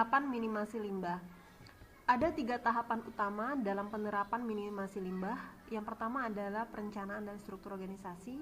Penerapan minimasi limbah. Ada 3 tahapan utama dalam penerapan minimasi limbah. Yang pertama adalah perencanaan dan struktur organisasi.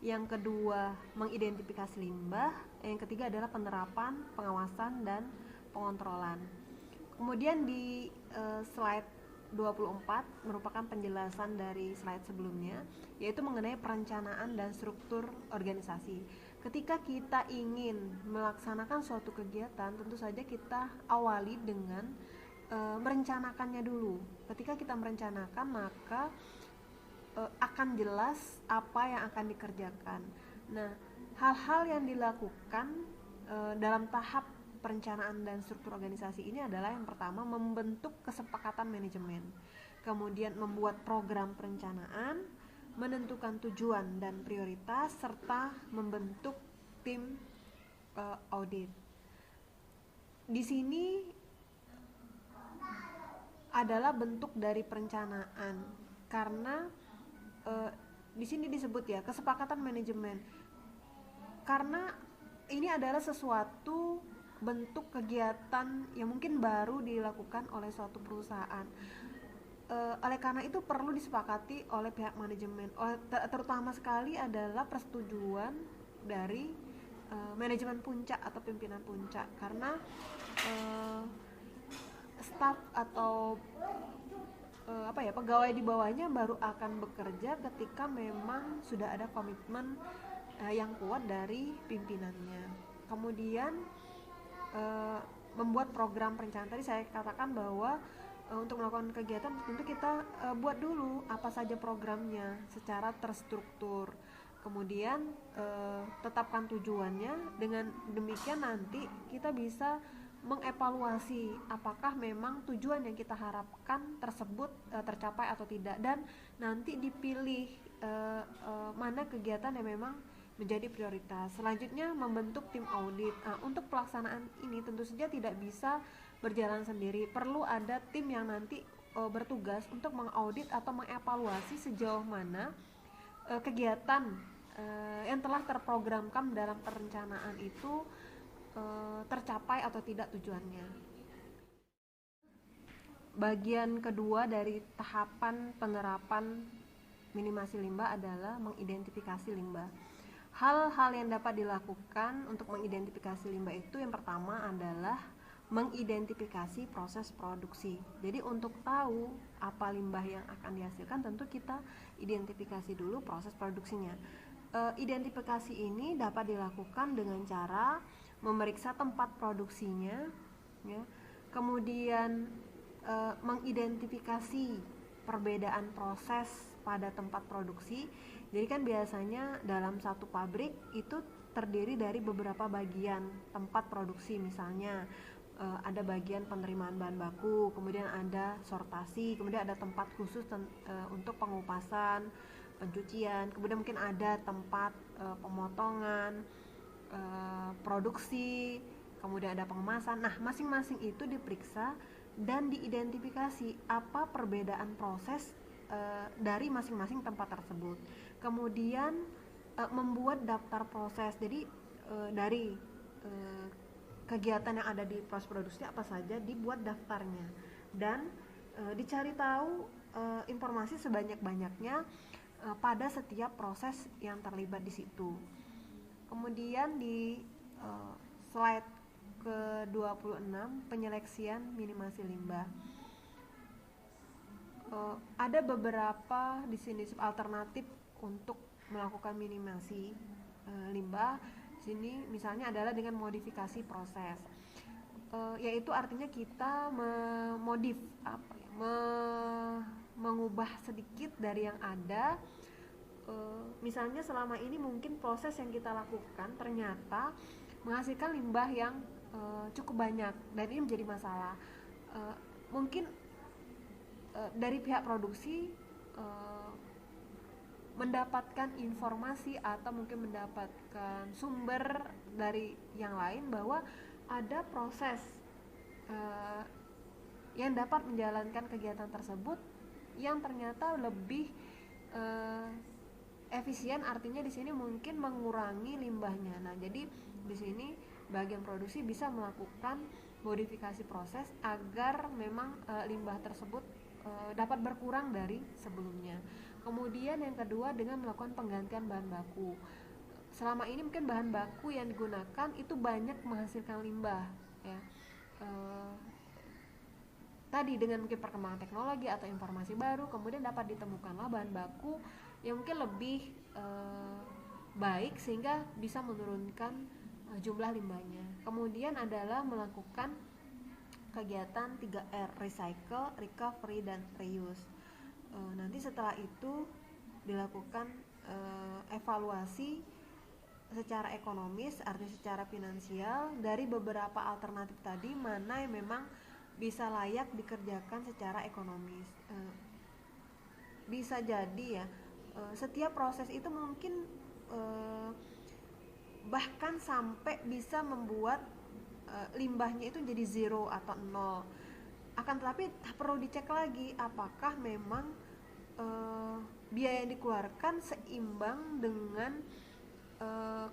Yang kedua, mengidentifikasi limbah. Yang ketiga adalah penerapan, pengawasan, dan pengontrolan. Kemudian di slide 24 merupakan penjelasan dari slide sebelumnya, yaitu mengenai perencanaan dan struktur organisasi. Ketika kita ingin melaksanakan suatu kegiatan, tentu saja kita awali dengan merencanakannya dulu. Ketika kita merencanakan, maka akan jelas apa yang akan dikerjakan. Nah, hal-hal yang dilakukan dalam tahap perencanaan dan struktur organisasi ini adalah yang pertama, membentuk kesepakatan manajemen, kemudian membuat program perencanaan, menentukan tujuan dan prioritas, serta membentuk tim audit. Di sini adalah bentuk dari perencanaan, karena di sini disebut ya kesepakatan manajemen, karena ini adalah sesuatu bentuk kegiatan yang mungkin baru dilakukan oleh suatu perusahaan. Oleh karena itu perlu disepakati oleh pihak manajemen, terutama sekali adalah persetujuan dari manajemen puncak atau pimpinan puncak, karena staf atau pegawai di bawahnya baru akan bekerja ketika memang sudah ada komitmen yang kuat dari pimpinannya. Kemudian membuat program perencanaan. Tadi saya katakan bahwa untuk melakukan kegiatan tentu kita buat dulu apa saja programnya secara terstruktur. Kemudian tetapkan tujuannya. Dengan demikian nanti kita bisa mengevaluasi apakah memang tujuan yang kita harapkan tersebut tercapai atau tidak, dan nanti dipilih mana kegiatan yang memang menjadi prioritas. Selanjutnya, membentuk tim audit. Untuk pelaksanaan ini tentu saja tidak bisa berjalan sendiri, perlu ada tim yang nanti bertugas untuk mengaudit atau mengevaluasi sejauh mana kegiatan yang telah terprogramkan dalam perencanaan itu tercapai atau tidak tujuannya. Bagian kedua dari tahapan penerapan minimasi limbah adalah mengidentifikasi limbah. Hal-hal yang dapat dilakukan untuk mengidentifikasi limbah itu yang pertama adalah mengidentifikasi proses produksi. Jadi untuk tahu apa limbah yang akan dihasilkan, tentu kita identifikasi dulu proses produksinya. Identifikasi ini dapat dilakukan dengan cara memeriksa tempat produksinya, ya. Kemudian mengidentifikasi perbedaan proses pada tempat produksi. Jadi kan biasanya dalam satu pabrik itu terdiri dari beberapa bagian tempat produksi, misalnya ada bagian penerimaan bahan baku, kemudian ada sortasi, kemudian ada tempat khusus untuk pengupasan, pencucian, kemudian mungkin ada tempat pemotongan, produksi, kemudian ada pengemasan. Nah, masing-masing itu diperiksa dan diidentifikasi apa perbedaan proses dari masing-masing tempat tersebut. Kemudian membuat daftar proses. Jadi dari kegiatan yang ada di proses produksi apa saja dibuat daftarnya, dan dicari tahu informasi sebanyak-banyaknya pada setiap proses yang terlibat di situ. Kemudian di slide ke-26, penyeleksian minimasi limbah. Ada beberapa di sini alternatif untuk melakukan minimasi limbah. Di sini misalnya adalah dengan modifikasi proses, yaitu artinya kita mengubah sedikit dari yang ada. Misalnya selama ini mungkin proses yang kita lakukan ternyata menghasilkan limbah yang cukup banyak dan ini menjadi masalah. Mungkin dari pihak produksi mendapatkan informasi atau mungkin mendapatkan sumber dari yang lain bahwa ada proses yang dapat menjalankan kegiatan tersebut yang ternyata lebih efisien, artinya di sini mungkin mengurangi limbahnya. Nah, jadi di sini bagian produksi bisa melakukan modifikasi proses agar memang limbah tersebut dapat berkurang dari sebelumnya. Kemudian yang kedua dengan melakukan penggantian bahan baku. Selama ini mungkin bahan baku yang digunakan itu banyak menghasilkan limbah, ya. Tadi dengan mungkin perkembangan teknologi atau informasi baru, kemudian dapat ditemukanlah bahan baku yang mungkin lebih baik sehingga bisa menurunkan jumlah limbahnya. Kemudian adalah melakukan kegiatan 3R, recycle, recovery, dan reuse. Nanti setelah itu dilakukan evaluasi secara ekonomis, artinya secara finansial dari beberapa alternatif tadi, mana yang memang bisa layak dikerjakan secara ekonomis. Bisa jadi ya, setiap proses itu mungkin bahkan sampai bisa membuat limbahnya itu jadi zero atau nol. Akan tetapi perlu dicek lagi apakah memang biaya yang dikeluarkan seimbang dengan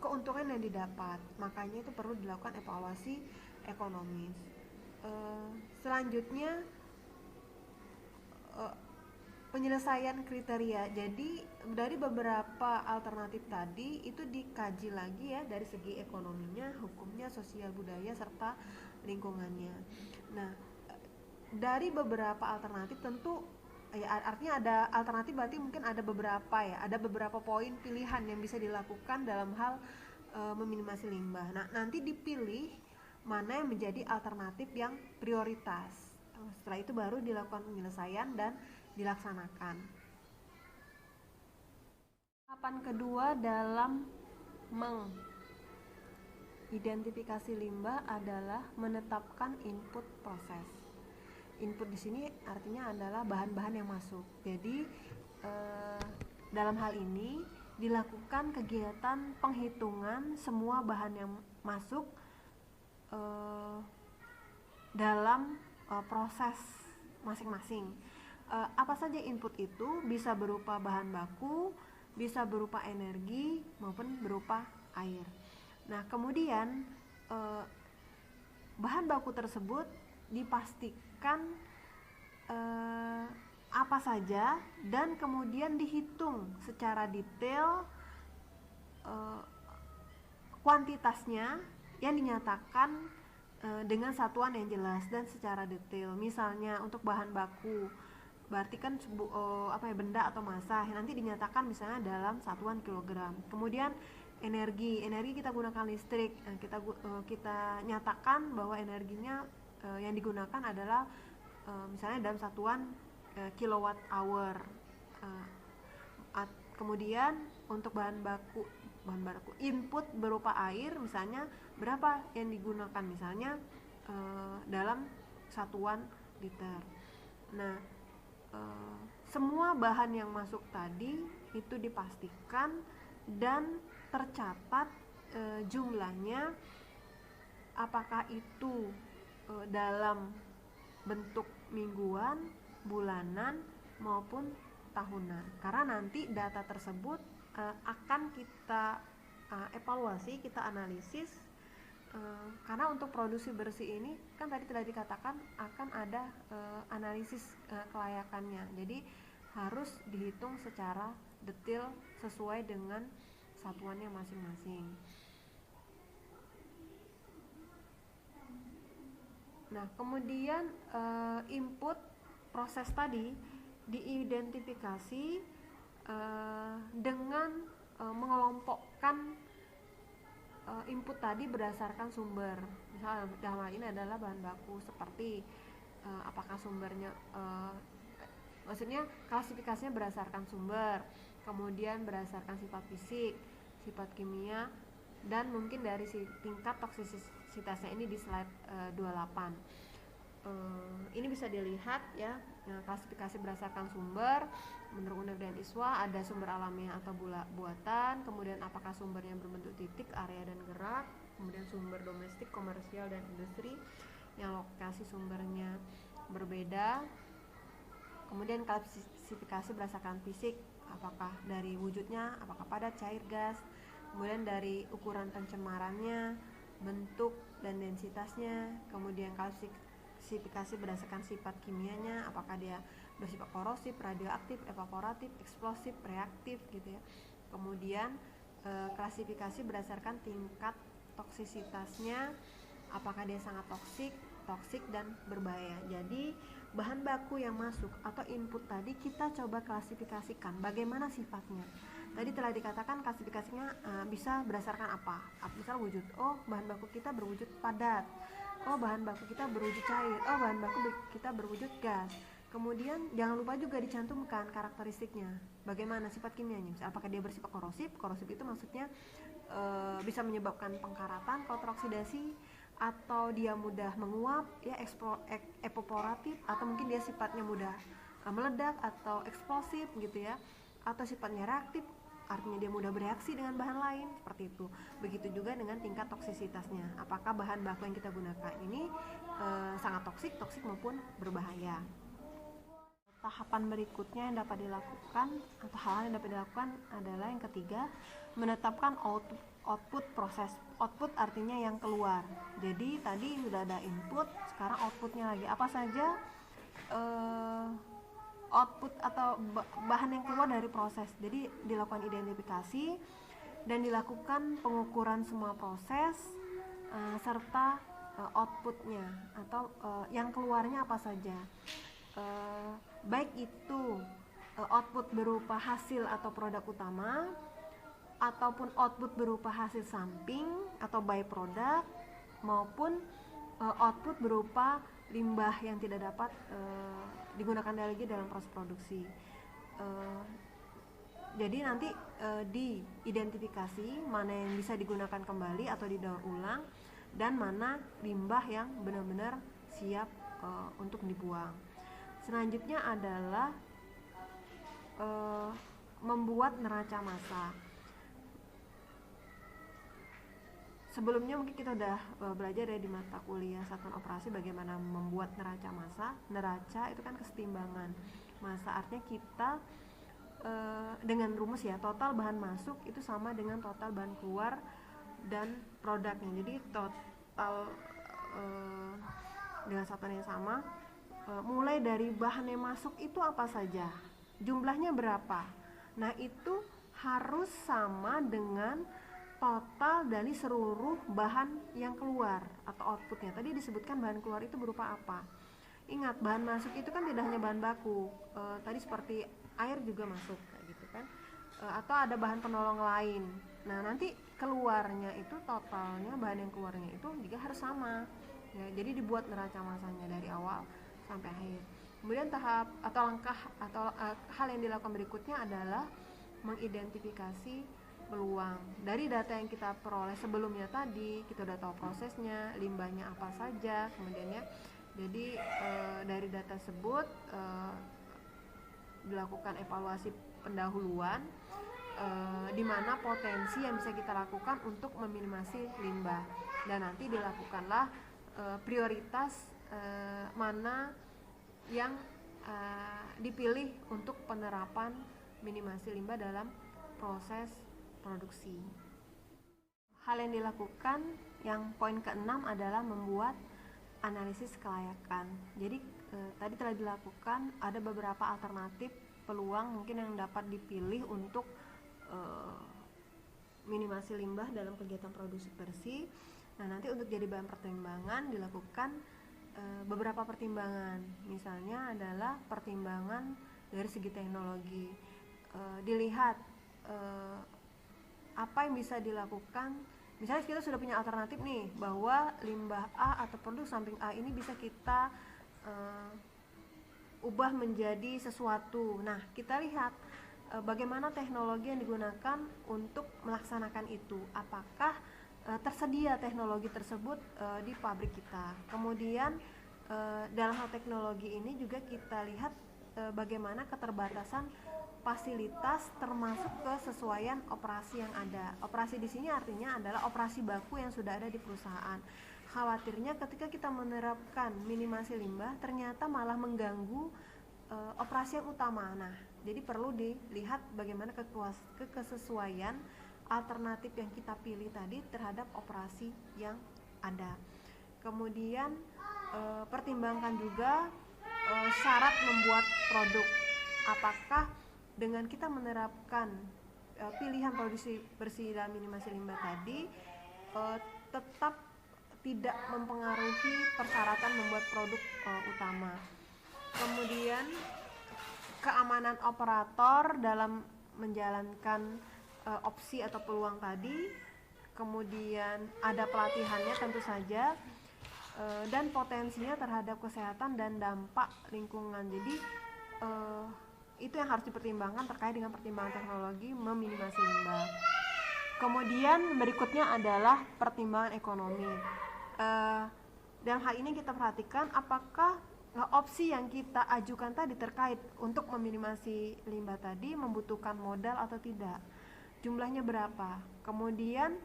keuntungan yang didapat. Makanya itu perlu dilakukan evaluasi ekonomis. Selanjutnya penyelesaian kriteria. Jadi dari beberapa alternatif tadi itu dikaji lagi ya dari segi ekonominya, hukumnya, sosial budaya, serta lingkungannya. Nah, dari beberapa alternatif tentu ya artinya ada alternatif berarti mungkin ada beberapa poin pilihan yang bisa dilakukan dalam hal meminimasi limbah. Nah, nanti dipilih mana yang menjadi alternatif yang prioritas. Setelah itu baru dilakukan penyelesaian dan dilaksanakan. Tahapan kedua dalam mengidentifikasi limbah adalah menetapkan input proses. Input di sini artinya adalah bahan-bahan yang masuk. Jadi dalam hal ini dilakukan kegiatan penghitungan semua bahan yang masuk dalam proses masing-masing. Apa saja input itu? Bisa berupa bahan baku, bisa berupa energi, maupun berupa air. Nah, kemudian bahan baku tersebut dipastikan apa saja dan kemudian dihitung secara detail kuantitasnya yang dinyatakan dengan satuan yang jelas dan secara detail. Misalnya untuk bahan baku berarti kan benda atau massa, nanti dinyatakan misalnya dalam satuan kilogram. Kemudian energi kita gunakan listrik, kita nyatakan bahwa energinya yang digunakan adalah misalnya dalam satuan kilowatt hour. Kemudian untuk bahan baku input berupa air misalnya berapa yang digunakan, misalnya dalam satuan liter. Nah, semua bahan yang masuk tadi itu dipastikan dan tercatat jumlahnya, apakah itu dalam bentuk mingguan, bulanan, maupun tahunan. Karena nanti data tersebut akan kita evaluasi, kita analisis, karena untuk produksi bersih ini kan tadi telah dikatakan akan ada analisis kelayakannya. Jadi harus dihitung secara detail sesuai dengan satuannya masing-masing. Nah, kemudian input proses tadi diidentifikasi dengan mengelompokkan input tadi berdasarkan sumber. Misalnya dalam hal ini adalah bahan baku, seperti apakah sumbernya, maksudnya klasifikasinya berdasarkan sumber, kemudian berdasarkan sifat fisik, sifat kimia, dan mungkin dari tingkat toksisitasnya ini di slide 28. Ini bisa dilihat ya, klasifikasi berdasarkan sumber. Menurut UNER dan ISWA ada sumber alamiah atau buatan, kemudian apakah sumbernya berbentuk titik, area, dan gerak, kemudian sumber domestik, komersial, dan industri yang lokasi sumbernya berbeda, kemudian klasifikasi berdasarkan fisik, apakah dari wujudnya, apakah padat, cair, gas, kemudian dari ukuran pencemarannya, bentuk dan densitasnya, kemudian klasifikasi berdasarkan sifat kimianya, apakah dia bersifat korosif, radioaktif, evaporatif, eksplosif, reaktif gitu ya. Kemudian klasifikasi berdasarkan tingkat toksisitasnya, apakah dia sangat toksik dan berbahaya. Jadi bahan baku yang masuk atau input tadi kita coba klasifikasikan bagaimana sifatnya. Tadi telah dikatakan klasifikasinya bisa berdasarkan apa? Misal wujud, oh bahan baku kita berwujud padat, oh bahan baku kita berwujud cair, oh bahan baku kita berwujud gas. Kemudian jangan lupa juga dicantumkan karakteristiknya, bagaimana sifat kimianya. Misalnya, apakah dia bersifat korosif? Korosif itu maksudnya bisa menyebabkan pengkaratan, kotoroksidasi, atau dia mudah menguap, ya evaporatif, atau mungkin dia sifatnya mudah meledak atau eksplosif gitu ya, atau sifatnya reaktif, artinya dia mudah bereaksi dengan bahan lain, seperti itu. Begitu juga dengan tingkat toksisitasnya, apakah bahan baku yang kita gunakan ini sangat toksik maupun berbahaya. Tahapan berikutnya yang dapat dilakukan atau hal yang dapat dilakukan adalah yang ketiga, menetapkan output proses. Output artinya yang keluar. Jadi tadi sudah ada input, sekarang outputnya lagi apa saja output atau bahan yang keluar dari proses. Jadi dilakukan identifikasi dan dilakukan pengukuran semua proses serta outputnya atau yang keluarnya apa saja. Baik itu output berupa hasil atau produk utama, ataupun output berupa hasil samping atau byproduct, maupun output berupa limbah yang tidak dapat digunakan lagi dalam proses produksi. Jadi nanti diidentifikasi mana yang bisa digunakan kembali atau didaur ulang, dan mana limbah yang benar-benar siap untuk dibuang. Selanjutnya adalah membuat neraca massa. Sebelumnya mungkin kita udah belajar ya di mata kuliah satuan operasi bagaimana membuat neraca massa. Neraca itu kan kesetimbangan massa, artinya kita dengan rumus ya, total bahan masuk itu sama dengan total bahan keluar dan produknya. Jadi total dengan satuan yang sama, mulai dari bahan yang masuk itu apa saja, jumlahnya berapa. Nah itu harus sama dengan total dari seluruh bahan yang keluar atau outputnya. Tadi disebutkan bahan keluar itu berupa apa. Ingat, bahan masuk itu kan tidak hanya bahan baku, tadi seperti air juga masuk kayak gitu kan, atau ada bahan penolong lain. Nah nanti keluarnya itu totalnya, bahan yang keluarnya itu juga harus sama ya. Jadi dibuat neraca massanya dari awal sampai akhir. Kemudian tahap atau langkah atau hal yang dilakukan berikutnya adalah mengidentifikasi peluang. Dari data yang kita peroleh sebelumnya tadi, kita udah tahu prosesnya, limbahnya apa saja, kemudian ya. Jadi dari data tersebut dilakukan evaluasi pendahuluan, di mana potensi yang bisa kita lakukan untuk meminimasi limbah, dan nanti dilakukanlah prioritas mana yang dipilih untuk penerapan minimasi limbah dalam proses produksi. Hal yang dilakukan yang poin ke-6 adalah membuat analisis kelayakan. Jadi tadi telah dilakukan ada beberapa alternatif peluang mungkin yang dapat dipilih untuk minimasi limbah dalam kegiatan produksi bersih. Nah nanti untuk jadi bahan pertimbangan dilakukan beberapa pertimbangan. Misalnya adalah pertimbangan dari segi teknologi, dilihat apa yang bisa dilakukan. Misalnya kita sudah punya alternatif nih, bahwa limbah A atau produk samping A ini bisa kita ubah menjadi sesuatu. Nah kita lihat bagaimana teknologi yang digunakan untuk melaksanakan itu, apakah tersedia teknologi tersebut di pabrik kita. Kemudian dalam hal teknologi ini juga kita lihat bagaimana keterbatasan fasilitas termasuk kesesuaian operasi yang ada. Operasi di sini artinya adalah operasi baku yang sudah ada di perusahaan. Khawatirnya ketika kita menerapkan minimasi limbah ternyata malah mengganggu operasi yang utama. Nah, jadi perlu dilihat bagaimana kesesuaian alternatif yang kita pilih tadi terhadap operasi yang ada. Kemudian pertimbangkan juga syarat membuat produk. Apakah dengan kita menerapkan pilihan produksi bersih dan minimasi limbah tadi tetap tidak mempengaruhi persyaratan membuat produk utama. Kemudian keamanan operator dalam menjalankan opsi atau peluang tadi. Kemudian ada pelatihannya tentu saja, dan potensinya terhadap kesehatan dan dampak lingkungan. Jadi itu yang harus dipertimbangkan terkait dengan pertimbangan teknologi meminimasi limbah. Kemudian berikutnya adalah pertimbangan ekonomi. Dalam hal ini kita perhatikan apakah opsi yang kita ajukan tadi terkait untuk meminimasi limbah tadi membutuhkan modal atau tidak, jumlahnya berapa, kemudian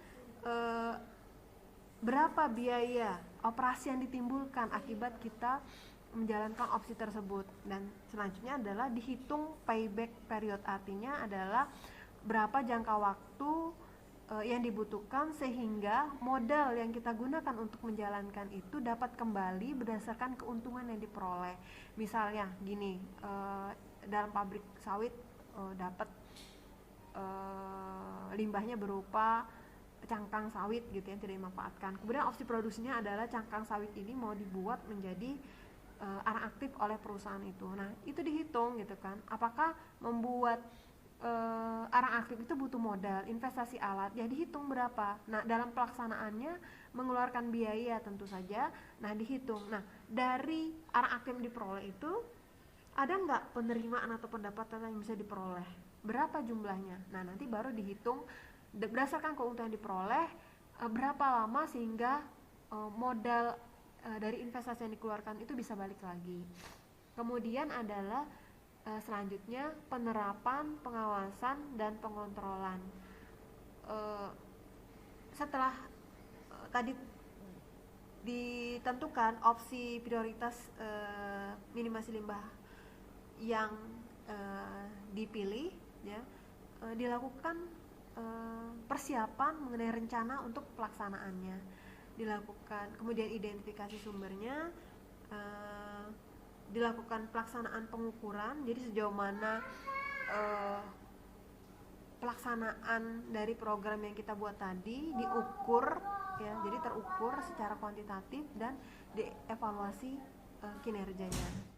berapa biaya operasi yang ditimbulkan akibat kita menjalankan opsi tersebut. Dan selanjutnya adalah dihitung payback period, artinya adalah berapa jangka waktu yang dibutuhkan sehingga modal yang kita gunakan untuk menjalankan itu dapat kembali berdasarkan keuntungan yang diperoleh. Misalnya gini, dalam pabrik sawit dapat limbahnya berupa cangkang sawit gitu yang tidak dimanfaatkan. Kemudian opsi produksinya adalah cangkang sawit ini mau dibuat menjadi arang aktif oleh perusahaan itu. Nah, itu dihitung gitu kan. Apakah membuat arang aktif itu butuh modal, investasi alat, ya dihitung berapa. Nah, dalam pelaksanaannya mengeluarkan biaya tentu saja. Nah, dihitung. Nah, dari arang aktif yang diperoleh itu ada nggak penerimaan atau pendapatan yang bisa diperoleh? Berapa jumlahnya? Nah, nanti baru dihitung berdasarkan keuntungan yang diperoleh, berapa lama sehingga modal dari investasi yang dikeluarkan itu bisa balik lagi. Kemudian adalah selanjutnya penerapan, pengawasan, dan pengontrolan. Setelah tadi ditentukan opsi prioritas minimasi limbah yang dipilih, ya, dilakukan persiapan mengenai rencana untuk pelaksanaannya, dilakukan kemudian identifikasi sumbernya, dilakukan pelaksanaan pengukuran, jadi sejauh mana pelaksanaan dari program yang kita buat tadi diukur, ya, jadi terukur secara kuantitatif dan dievaluasi kinerjanya.